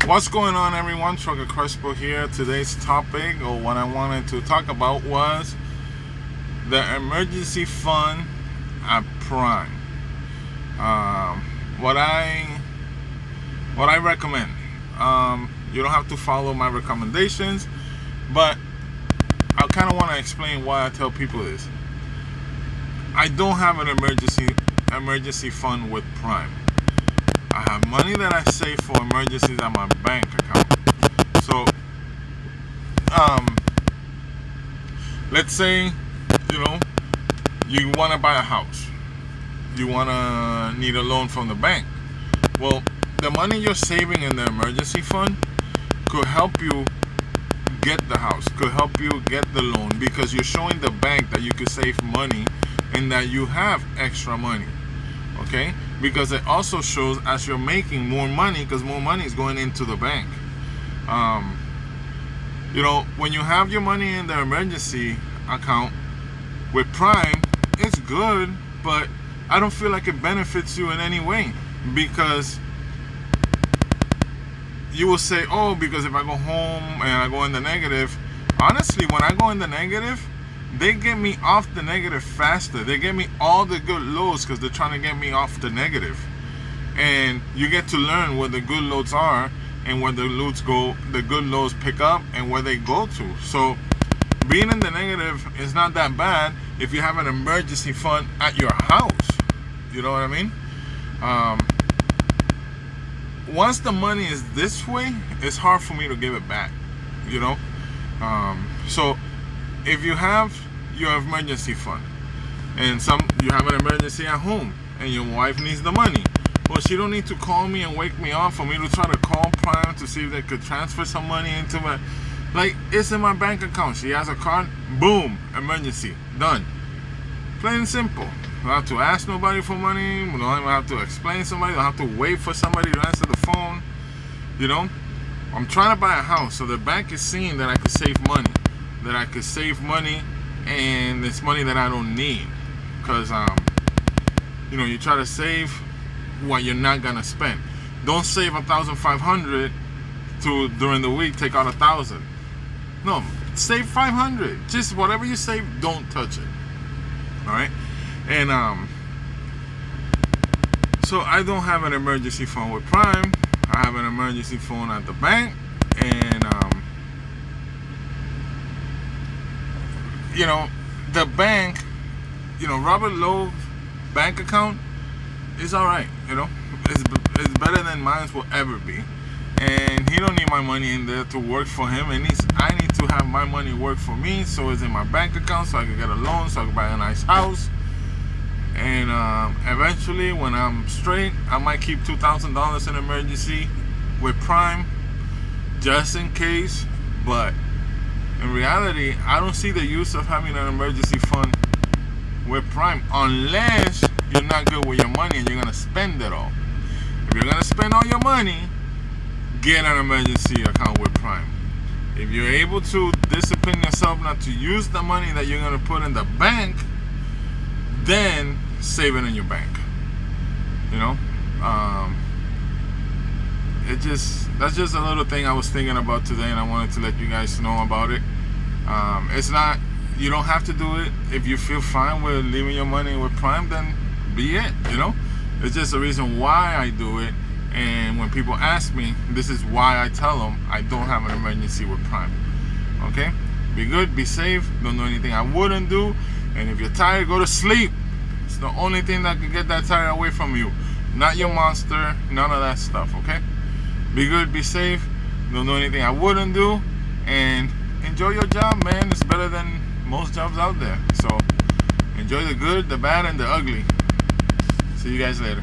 What's going on, everyone? Trucker Crespo here. Today's topic, or what I wanted to talk about, was the emergency fund at Prime. What I recommend. You don't have to follow my recommendations, but I kind of want to explain why I tell people this. I don't have an emergency fund with Prime. I have money that I save for emergencies at my bank account. So, let's say, you want to buy a house. You want to need a loan from the bank. Well, the money you're saving in the emergency fund could help you get the house, could help you get the loan, because you're showing the bank that you could save money and that you have extra money. Okay? Because it also shows as you're making more money, because more money is going into the bank. When you have your money in the emergency account with Prime, it's good, but I don't feel like it benefits you in any way, because you will say, oh, because if I go home and I go in the negative. Honestly, when I go in the negative, they get me off the negative faster. They get me all the good loads because they're trying to get me off the negative. And you get to learn where the good loads are and where the loads go, the good loads pick up and where they go to. So being in the negative is not that bad if you have an emergency fund at your house. You know what I mean? Once the money is this way, it's hard for me to give it back. So if you have your emergency fund and you have an emergency at home and your wife needs the money, well, she don't need to call me and wake me up for me to try to call Prime to see if they could transfer some money into my, it's in my bank account. She has a card, boom, emergency, done. Plain and simple. You don't have to ask nobody for money. You don't even have to explain to somebody. You don't have to wait for somebody to answer the phone. I'm trying to buy a house, so the bank is seeing that I could save money, and it's money that I don't need, because you try to save what you're not gonna spend. Don't save 1,500 to during the week take out 1,000. No, save 500. Just whatever you save, don't touch it. All right. And so I don't have an emergency fund with Prime. I have an emergency fund at the bank, and the bank, Robert Lowe's bank account is all right. It's better than mine will ever be, and he don't need my money in there to work for him, and I need to have my money work for me, so it's in my bank account so I can get a loan, so I can buy a nice house. And eventually, when I'm straight, I might keep $2,000 in emergency with Prime, just in case. But in reality, I don't see the use of having an emergency fund with Prime unless you're not good with your money and you're gonna spend it all. If you're gonna spend all your money, get an emergency account with Prime. If you're able to discipline yourself not to use the money that you're gonna put in the bank, then save it in your bank. That's just a little thing I was thinking about today, and I wanted to let you guys know about it. It's not, you don't have to do it. If you feel fine with leaving your money with Prime, then be it. It's just a reason why I do it. And when people ask me, this is why I tell them I don't have an emergency with Prime. Okay? Be good, be safe. Don't do anything I wouldn't do. And if you're tired, go to sleep. It's the only thing that can get that tired away from you. Not your monster, none of that stuff, okay? Be good, be safe. Don't do anything I wouldn't do. And enjoy your job, man. It's better than most jobs out there. So enjoy the good, the bad, and the ugly. See you guys later.